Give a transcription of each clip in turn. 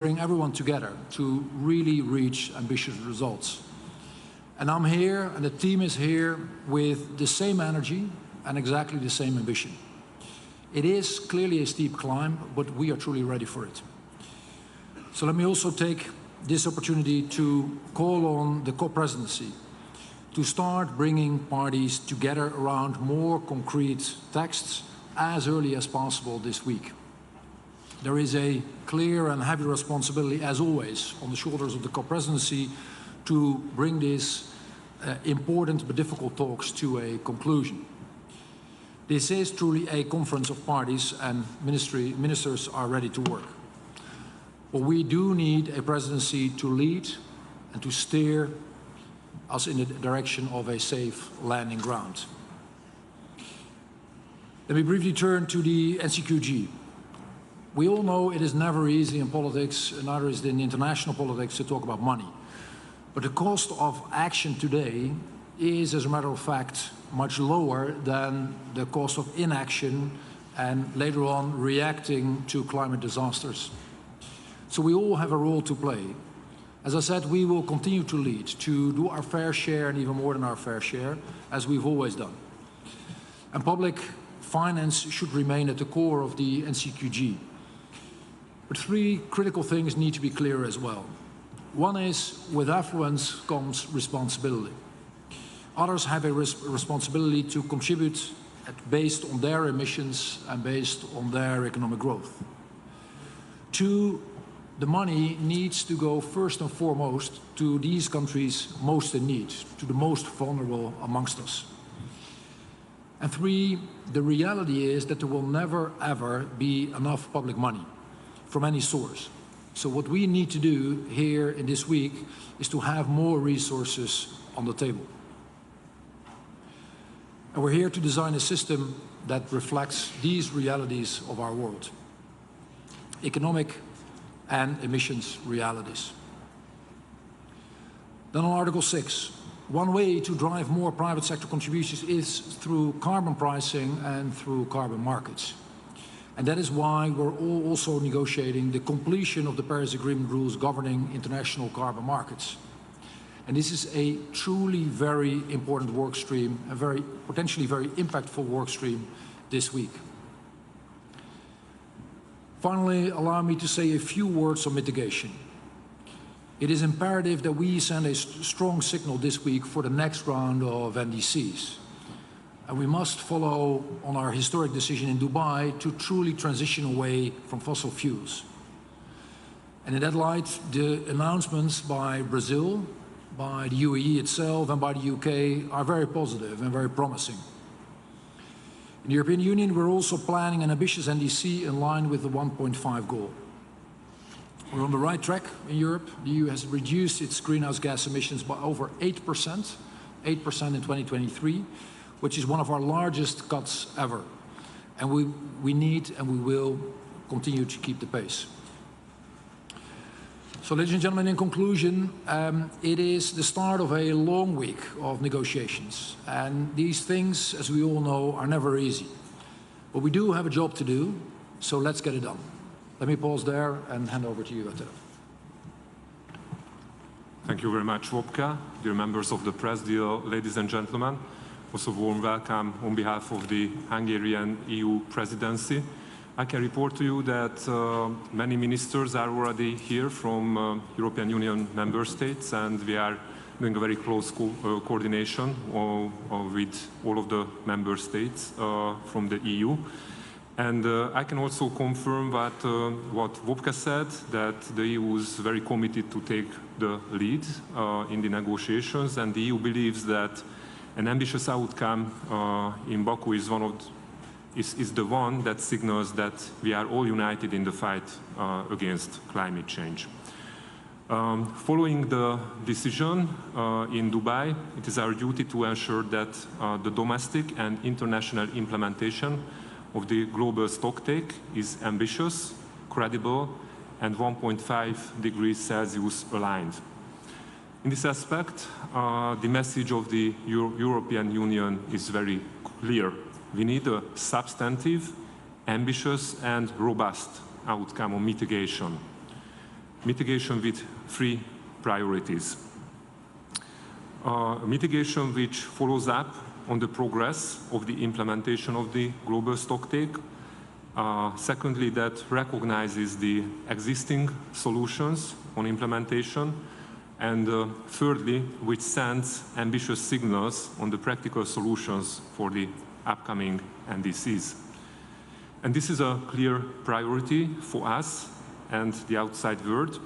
bring everyone together to really reach ambitious results. And I'm here, and the team is here with the same energy and exactly the same ambition. It is clearly a steep climb, but we are truly ready for it. So let me also take this opportunity to call on the COP presidency to start bringing parties together around more concrete texts as early as possible this week. There is a clear and heavy responsibility, as always, on the shoulders of the COP presidency to bring these important but difficult talks to a conclusion. This is truly a conference of parties, and ministers are ready to work. But we do need a presidency to lead and to steer us in the direction of a safe landing ground. Let me briefly turn to the NCQG. We all know it is never easy in politics, and neither is it in international politics, to talk about money. But the cost of action today is, as a matter of fact, much lower than the cost of inaction and later on reacting to climate disasters. So we all have a role to play. As I said, we will continue to lead, to do our fair share and even more than our fair share, as we've always done. And public finance should remain at the core of the NCQG. But three critical things need to be clear as well. One is, with affluence comes responsibility. Others have a responsibility to contribute based on their emissions and based on their economic growth. Two, the money needs to go first and foremost to these countries most in need, to the most vulnerable amongst us. And three, the reality is that there will never, ever be enough public money from any source. So what we need to do here in this week is to have more resources on the table. And we're here to design a system that reflects these realities of our world. Economic and emissions realities. Then on Article 6, one way to drive more private sector contributions is through carbon pricing and through carbon markets. And that is why we're also negotiating the completion of the Paris Agreement rules governing international carbon markets. And this is a truly very important work stream, a potentially very impactful work stream this week. Finally, allow me to say a few words on mitigation. It is imperative that we send a strong signal this week for the next round of NDCs. And we must follow on our historic decision in Dubai to truly transition away from fossil fuels. And in that light, the announcements by Brazil, by the UAE itself, and by the UK are very positive and very promising. In the European Union, we're also planning an ambitious NDC in line with the 1.5 goal. We're on the right track in Europe. The EU has reduced its greenhouse gas emissions by over 8% in 2023, which is one of our largest cuts ever. And we need and we will continue to keep the pace. So, ladies and gentlemen, in conclusion, it is the start of a long week of negotiations. And these things, as we all know, are never easy. But we do have a job to do, so let's get it done. Let me pause there and hand over to you, Attila. Thank you very much, Wopke. Dear members of the press, dear ladies and gentlemen, also warm welcome on behalf of the Hungarian EU presidency. I can report to you that many ministers are already here from European Union member states, and we are doing a very close coordination with all of the member states from the EU. And I can also confirm what Wopke said, that the EU is very committed to take the lead in the negotiations, and the EU believes that an ambitious outcome in Baku is the one that signals that we are all united in the fight against climate change. Following the decision in Dubai, it is our duty to ensure that the domestic and international implementation of the global stocktake is ambitious, credible, and 1.5 degrees Celsius aligned. In this aspect, the message of the European Union is very clear. We need a substantive, ambitious, and robust outcome on mitigation. mitigation with three priorities. Mitigation which follows up on the progress of the implementation of the global stocktake. Secondly, that recognizes the existing solutions on implementation. And thirdly, which sends ambitious signals on the practical solutions for the upcoming NDCs. And this is a clear priority for us and the outside world.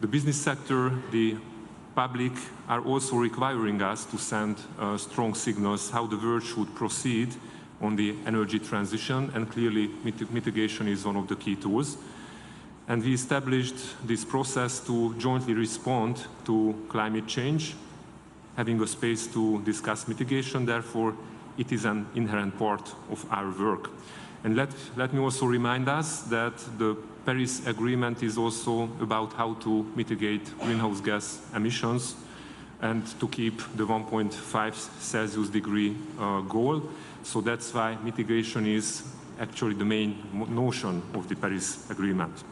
The business sector, the public are also requiring us to send strong signals how the world should proceed on the energy transition, and clearly mitigation is one of the key tools. And we established this process to jointly respond to climate change, having a space to discuss mitigation. Therefore, it is an inherent part of our work. And let me also remind us that the Paris Agreement is also about how to mitigate greenhouse gas emissions and to keep the 1.5 Celsius degree goal. So that's why mitigation is actually the main notion of the Paris Agreement.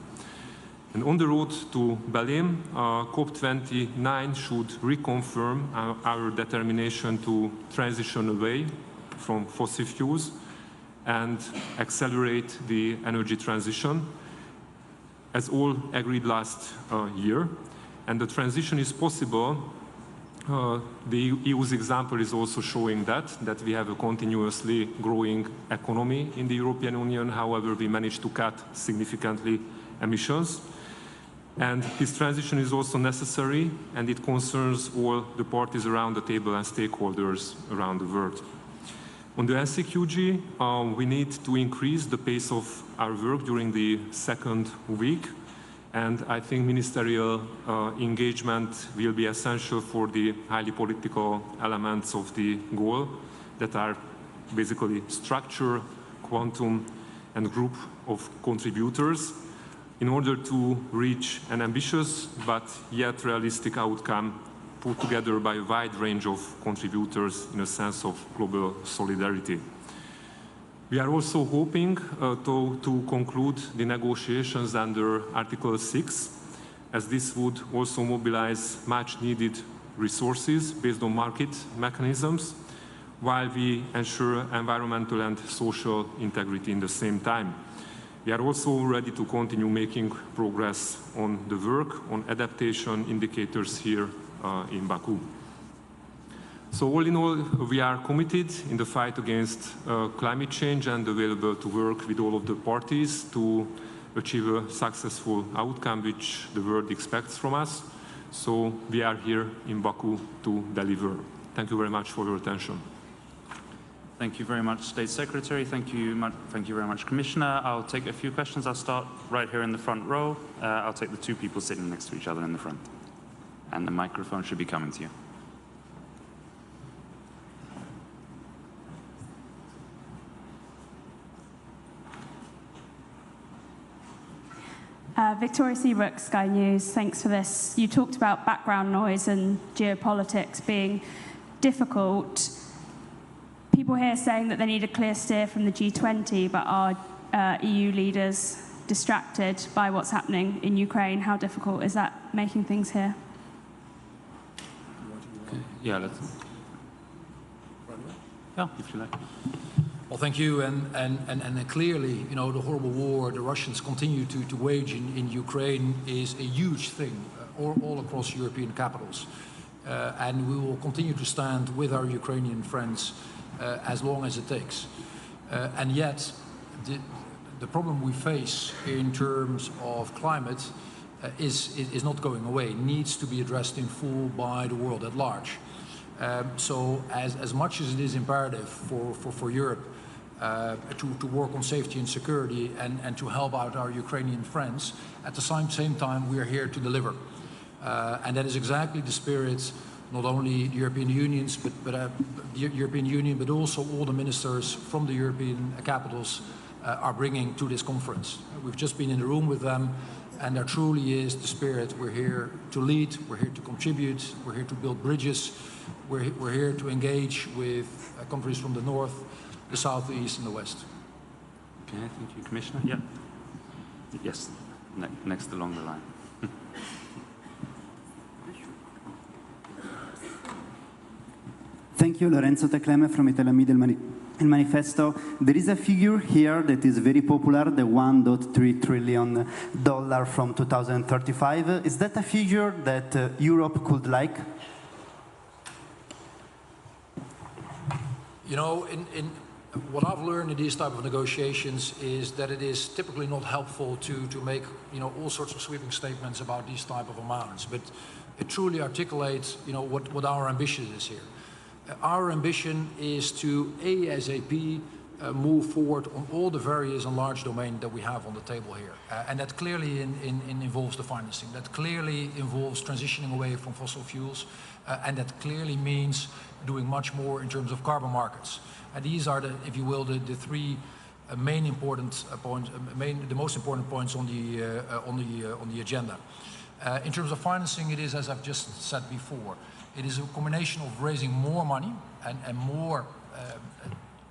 And on the road to Berlin, COP29 should reconfirm our determination to transition away from fossil fuels and accelerate the energy transition, as all agreed last year. And the transition is possible. The EU's example is also showing that we have a continuously growing economy in the European Union. However, we managed to cut significantly emissions. And this transition is also necessary, and it concerns all the parties around the table and stakeholders around the world. On the NCQG, we need to increase the pace of our work during the second week. And I think ministerial engagement will be essential for the highly political elements of the goal that are basically structure, quantum, and group of contributors in order to reach an ambitious but yet realistic outcome put together by a wide range of contributors in a sense of global solidarity. We are also hoping to conclude the negotiations under Article 6, as this would also mobilize much needed resources based on market mechanisms, while we ensure environmental and social integrity in the same time. We are also ready to continue making progress on the work on adaptation indicators here in Baku. So all in all, we are committed in the fight against climate change and available to work with all of the parties to achieve a successful outcome which the world expects from us. So we are here in Baku to deliver. Thank you very much for your attention. Thank you very much, State Secretary. Thank you very much, Commissioner. I'll take a few questions. I'll start right here in the front row. I'll take the two people sitting next to each other in the front. And the microphone should be coming to you. Victoria Seabrook, Sky News. Thanks for this. You talked about background noise and geopolitics being difficult. People here saying that they need a clear steer from the G20, but are EU leaders distracted by what's happening in Ukraine? How difficult is that making things here? Yeah, if you like. Well, thank you. And clearly, you know, the horrible war the Russians continue to wage in Ukraine is a huge thing all across European capitals. And we will continue to stand with our Ukrainian friends as long as it takes. And yet, the problem we face in terms of climate is not going away. It needs to be addressed in full by the world at large. So as much as it is imperative for Europe to work on safety and security and to help out our Ukrainian friends, at the same time we are here to deliver. And that is exactly the spirit, not only the European Union, but also all the ministers from the European capitals are bringing to this conference. We've just been in the room with them, and there truly is the spirit. We're here to lead, we're here to contribute, we're here to build bridges, we're here to engage with countries from the north, the south, the east, and the west. Okay, thank you, Commissioner. Yeah. Yes, next along the line. Thank you, Lorenzo Tecleme from Italian Media El Manifesto. There is a figure here that is very popular, the $1.3 trillion from 2035. Is that a figure that Europe could like? You know, what I've learned in these type of negotiations is that it is typically not helpful to make, you know, all sorts of sweeping statements about these type of amounts, but it truly articulates, you know, what our ambition is here. Our ambition is to ASAP move forward on all the various and large domains that we have on the table here. And that clearly involves the financing. That clearly involves transitioning away from fossil fuels. And that clearly means doing much more in terms of carbon markets. And these are, if you will, the three main important points, the most important points on the agenda. In terms of financing, it is, as I've just said before, it is a combination of raising more money and more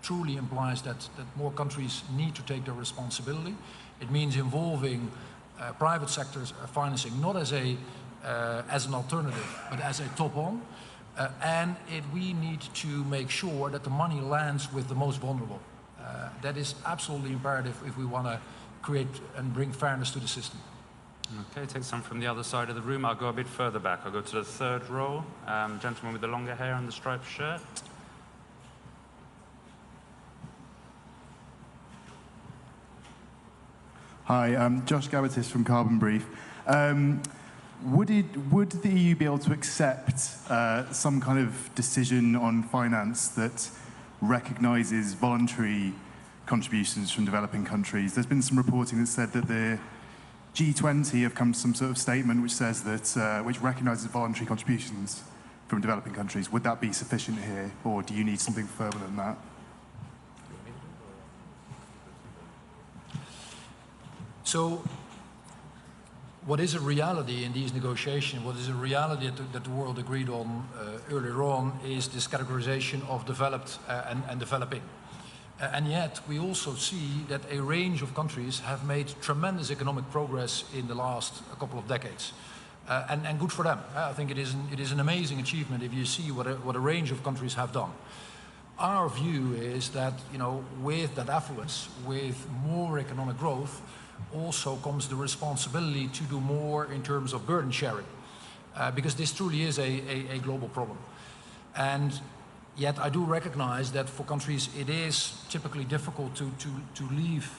truly implies that more countries need to take their responsibility. It means involving private sectors financing not as an alternative, but as a top-on. And we need to make sure that the money lands with the most vulnerable. That is absolutely imperative if we want to create and bring fairness to the system. Okay, take some from the other side of the room. I'll go a bit further back. I'll go to the third row. Gentleman with the longer hair and the striped shirt. Hi, I'm Josh Gabatis from Carbon Brief. Would the EU be able to accept some kind of decision on finance that recognises voluntary contributions from developing countries? There's been some reporting that said that the G20 have come to some sort of statement which says that which recognises voluntary contributions from developing countries. Would that be sufficient here, or do you need something further than that? So, what is a reality in these negotiations, what is a reality that the world agreed on earlier on, is this categorization of developed and developing. And yet, we also see that a range of countries have made tremendous economic progress in the last couple of decades. And good for them. I think it is an amazing achievement if you see what a range of countries have done. Our view is that, you know, with that affluence, with more economic growth, also comes the responsibility to do more in terms of burden sharing. Because this truly is a global problem. And yet I do recognize that for countries it is typically difficult to leave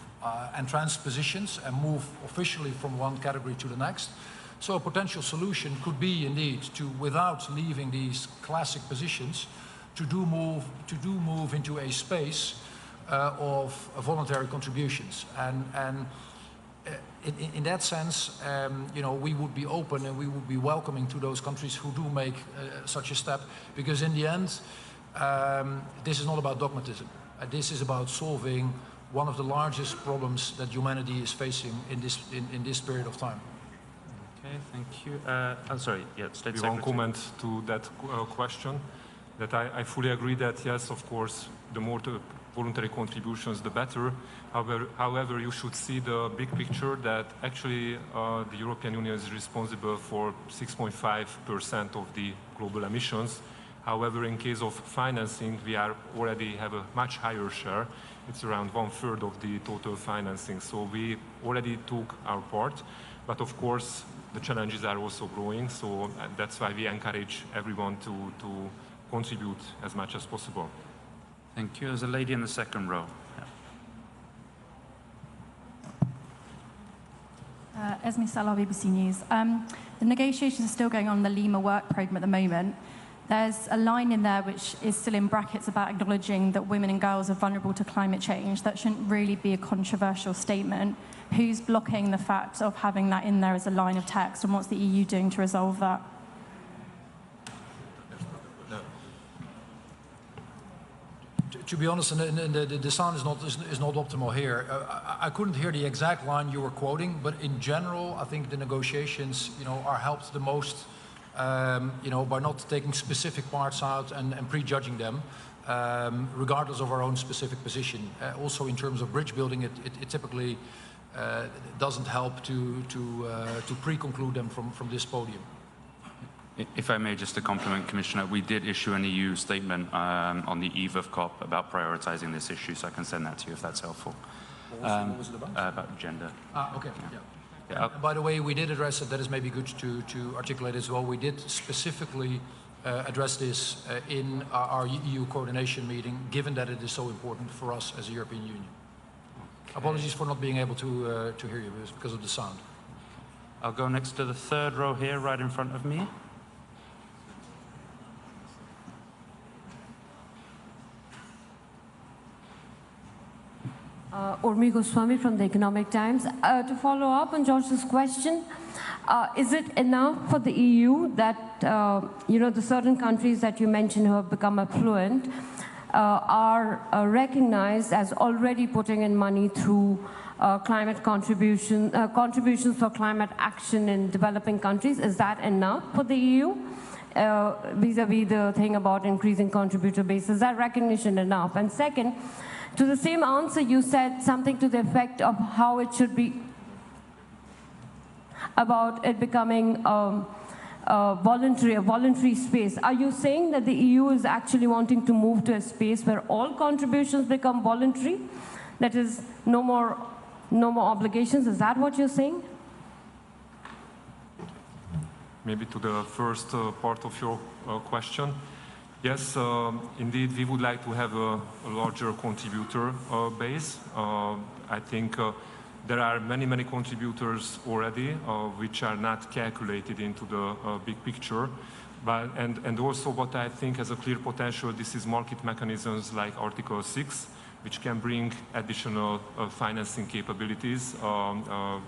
entrenched positions and move officially from one category to the next. So a potential solution could be indeed to, without leaving these classic positions, to do move into a space of voluntary contributions. And in that sense, you know, we would be open and we would be welcoming to those countries who do make such a step, because in the end, this is not about dogmatism. This is about solving one of the largest problems that humanity is facing in this period of time. Okay, thank you. I'm sorry, yeah, State Secretary. One comment to that question, that I fully agree that, yes, of course, the more voluntary contributions, the better. However, you should see the big picture that actually the European Union is responsible for 6.5% of the global emissions. However, in case of financing, we already have a much higher share. It's around 1/3 of the total financing. So we already took our part. But of course, the challenges are also growing. So that's why we encourage everyone to contribute as much as possible. Thank you. There's a lady in the second row. Esme Salah, BBC News. The negotiations are still going on the Lima work programme at the moment. There's a line in there which is still in brackets about acknowledging that women and girls are vulnerable to climate change. That shouldn't really be a controversial statement. Who's blocking the fact of having that in there as a line of text, and what's the EU doing to resolve that? To be honest, the sound is not optimal here. I couldn't hear the exact line you were quoting, but in general, I think the negotiations, you know, are helped the most, you know, by not taking specific parts out and prejudging them, regardless of our own specific position. Also, in terms of bridge building, it typically doesn't help to pre-conclude them from this podium. If I may, just to compliment Commissioner, we did issue an EU statement on the eve of COP about prioritizing this issue, so I can send that to you if that's helpful. What was it about? About gender. Okay, yeah. Yeah. And by the way, we did address it. That is maybe good to articulate as well. We did specifically address this in our EU coordination meeting, given that it is so important for us as a European Union. Okay. Apologies for not being able to hear you because of the sound. I'll go next to the third row here, right in front of me. Urmi Goswami from the Economic Times. To follow up on George's question, is it enough for the EU that, the certain countries that you mentioned who have become affluent are recognized as already putting in money through climate contributions for climate action in developing countries? Is that enough for the EU? Vis-a-vis the thing about increasing contributor base, is that recognition enough? And second, to the same answer, you said something to the effect of how it should be about it becoming a voluntary space. Are you saying that the EU is actually wanting to move to a space where all contributions become voluntary? That is, no more obligations? Is that what you're saying? Maybe to the first part of your question. Yes, indeed, we would like to have a larger contributor base. I think there are many contributors already which are not calculated into the big picture. And also what I think has a clear potential, this is market mechanisms like Article 6, which can bring additional financing capabilities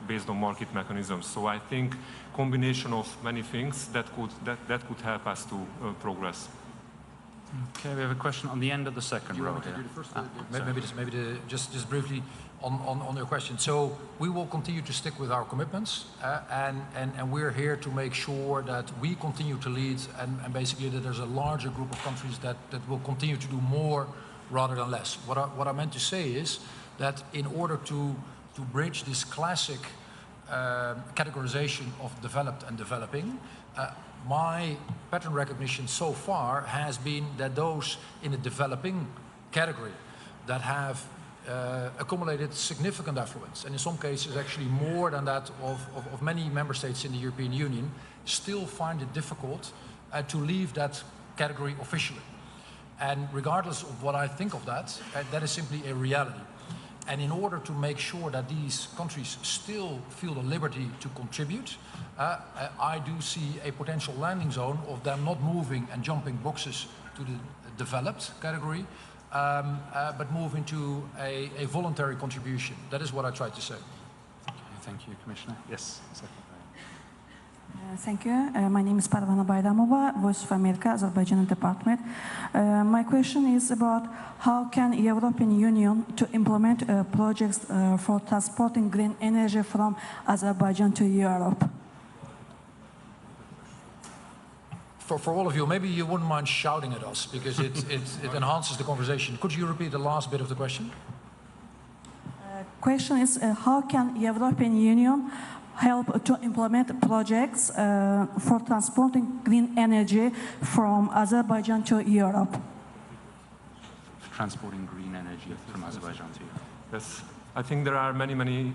based on market mechanisms. So I think combination of many things that could help us to progress. Okay, we have a question on the end of the second row here. Just briefly on your question. So we will continue to stick with our commitments, and we're here to make sure that we continue to lead, and basically that there's a larger group of countries that will continue to do more rather than less. What I meant to say is that in order to bridge this classic categorization of developed and developing, my pattern recognition so far has been that those in the developing category that have accumulated significant affluence, and in some cases actually more than that of many member states in the European Union, still find it difficult to leave that category officially. And regardless of what I think of that, that is simply a reality. And in order to make sure that these countries still feel the liberty to contribute, I do see a potential landing zone of them not moving and jumping boxes to the developed category, but moving to a voluntary contribution. That is what I tried to say. Okay, thank you, Commissioner. Yes, exactly. Thank you. My name is Parvana Bayramova, Voice of America, Azerbaijan Department. My question is about how can European Union to implement projects for transporting green energy from Azerbaijan to Europe? For all of you, maybe you wouldn't mind shouting at us because it enhances the conversation. Could you repeat the last bit of the question? Question is how can European Union help to implement projects for transporting green energy from Azerbaijan to Europe? Transporting green energy from Azerbaijan to Europe. Yes, I think there are many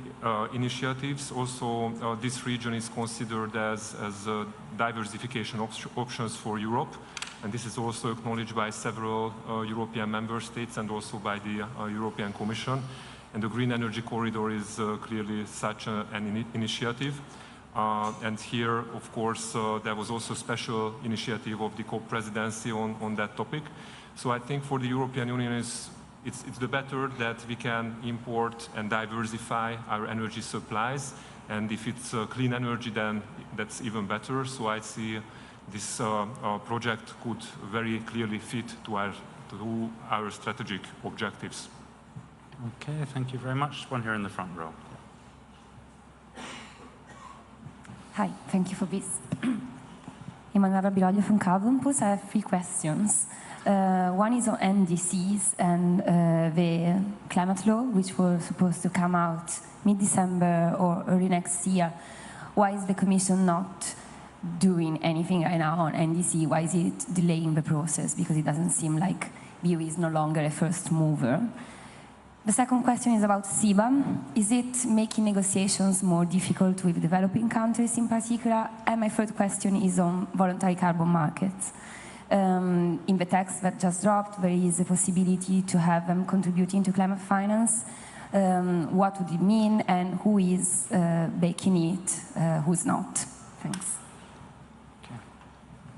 initiatives. Also, this region is considered as diversification options for Europe. And this is also acknowledged by several European member states and also by the European Commission. And the Green Energy Corridor is clearly such an initiative. And here, of course, there was also a special initiative of the COP presidency on that topic. So I think for the European Union, it's the better that we can import and diversify our energy supplies. And if it's clean energy, then that's even better. So I see this project could very clearly fit to our strategic objectives. Okay, thank you very much. One here in the front row. Hi, thank you for this. Emanuela Biroglio from Carbon Pulse. I have 3 questions. One is on NDCs and the climate law, which was supposed to come out mid-December or early next year. Why is the Commission not doing anything right now on NDC? Why is it delaying the process? Because it doesn't seem like the EU is no longer a first mover. The second question is about CBAM. Is it making negotiations more difficult with developing countries in particular? And my third question is on voluntary carbon markets. In the text that just dropped, there is a possibility to have them contributing to climate finance. What would it mean, and who is baking it, who's not? Thanks.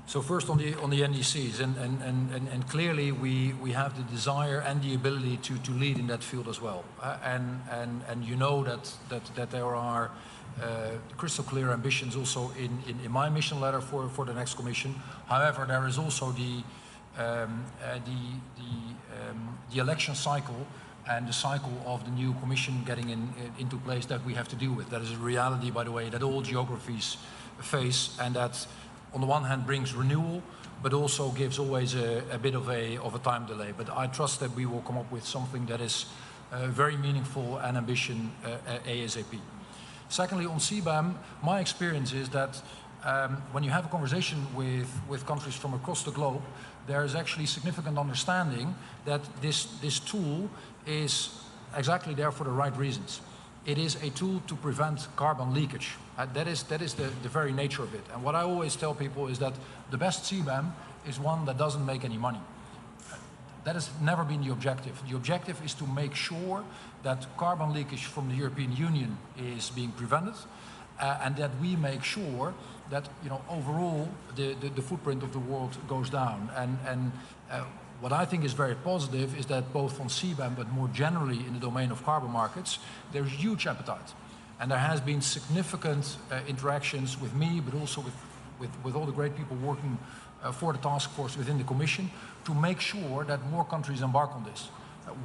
So first on the NDCs, and clearly we have the desire and the ability to lead in that field as well. And you know that there are crystal clear ambitions also in my mission letter for the next Commission. However, there is also the election cycle and the cycle of the new Commission getting into place that we have to deal with. That is a reality, by the way, that all geographies face, and that on the one hand brings renewal, but also gives always a bit of a time delay. But I trust that we will come up with something that is very meaningful and ambition ASAP. Secondly, on CBAM, my experience is that when you have a conversation with countries from across the globe, there is actually significant understanding that this tool is exactly there for the right reasons. It is a tool to prevent carbon leakage. That is the very nature of it. And what I always tell people is that the best CBAM is one that doesn't make any money. That has never been the objective. The objective is to make sure that carbon leakage from the European Union is being prevented, and that we make sure that overall the footprint of the world goes down. And what I think is very positive is that both on CBAM, but more generally in the domain of carbon markets, there's huge appetite. And there has been significant interactions with me, but also with all the great people working for the task force within the Commission to make sure that more countries embark on this.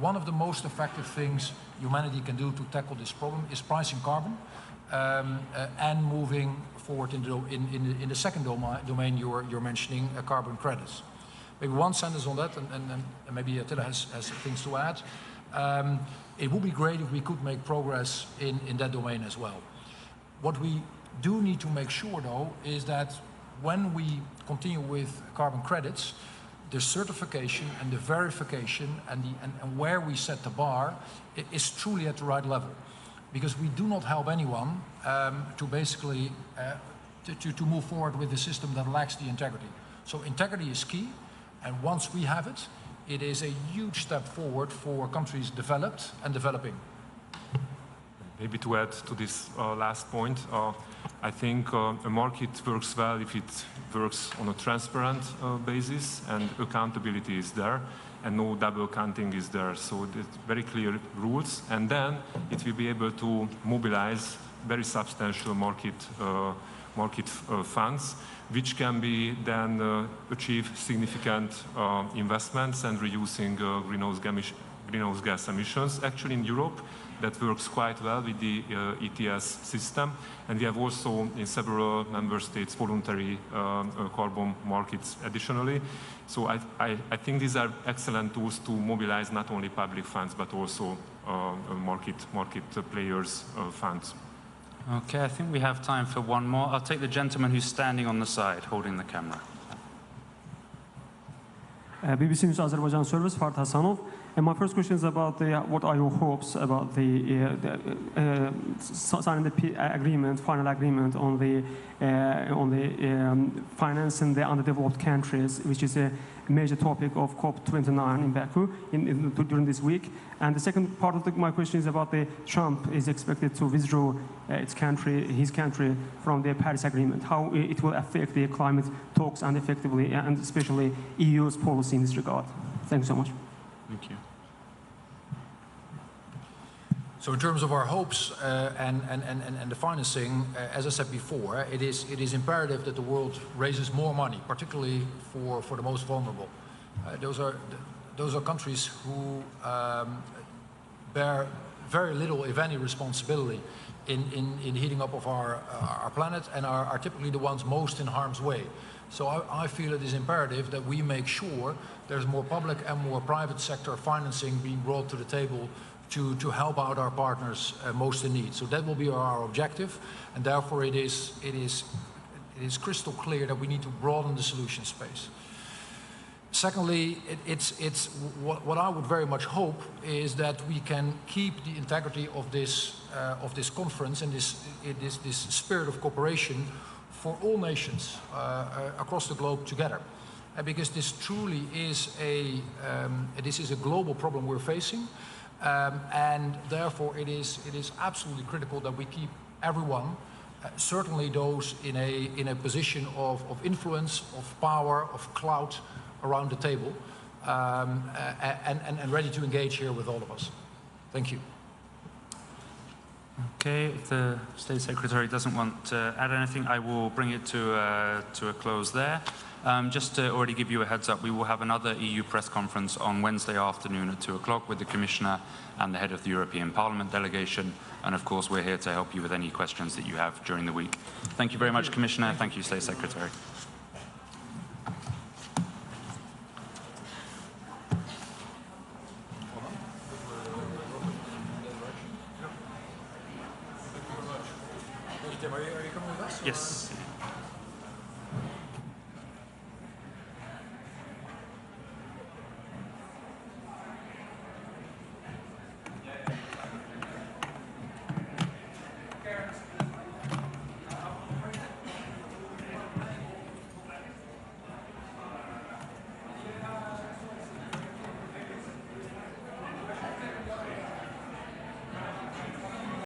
One of the most effective things humanity can do to tackle this problem is pricing carbon and moving forward in the second domain you're mentioning, carbon credits. Maybe one sentence on that, and maybe Attila has things to add. It would be great if we could make progress in that domain as well. What we do need to make sure, though, is that when we continue with carbon credits, the certification and the verification and where we set the bar is truly at the right level. Because we do not help anyone to basically to move forward with a system that lacks the integrity. So integrity is key. And once we have it, it is a huge step forward for countries developed and developing. Maybe to add to this last point, I think a market works well if it works on a transparent basis and accountability is there and no double counting is there. So there's very clear rules, and then it will be able to mobilize very substantial market funds, which can be then achieve significant investments and reducing greenhouse gas emissions. Actually, in Europe, that works quite well with the ETS system, and we have also in several member states voluntary carbon markets additionally. So I think these are excellent tools to mobilize not only public funds but also market players' funds. Okay, I think we have time for one more. I'll take the gentleman who's standing on the side, holding the camera. BBC News Azerbaijan Service, Fard Hasanov. And my first question is about what are your hopes about signing the final agreement on the financing the underdeveloped countries, which is a major topic of COP29 in Baku during this week. And the second part of my question is about Trump is expected to withdraw his country from the Paris Agreement. How it will affect the climate talks and effectively, and especially EU's policy in this regard. Thank you so much. Thank you. So in terms of our hopes and the financing, as I said before, it is imperative that the world raises more money, particularly for the most vulnerable. Those are countries who bear very little, if any, responsibility in the heating up of our planet and are typically the ones most in harm's way. So I feel it is imperative that we make sure there's more public and more private sector financing being brought to the table to help out our partners most in need. So that will be our objective, and therefore it is it is crystal clear that we need to broaden the solution space. Secondly, what I would very much hope is that we can keep the integrity of this conference and this spirit of cooperation for all nations across the globe together, because this truly is a global problem we're facing, and therefore it is absolutely critical that we keep everyone, certainly those in a position of influence, of power, of clout, around the table, and ready to engage here with all of us. Thank you. Okay, if the State Secretary doesn't want to add anything, I will bring it to a close there. Just to already give you a heads up, we will have another EU press conference on Wednesday afternoon at 2 o'clock with the Commissioner and the head of the European Parliament delegation. And of course, we're here to help you with any questions that you have during the week. Thank you very much, Commissioner. Thank you, State Secretary. Yes.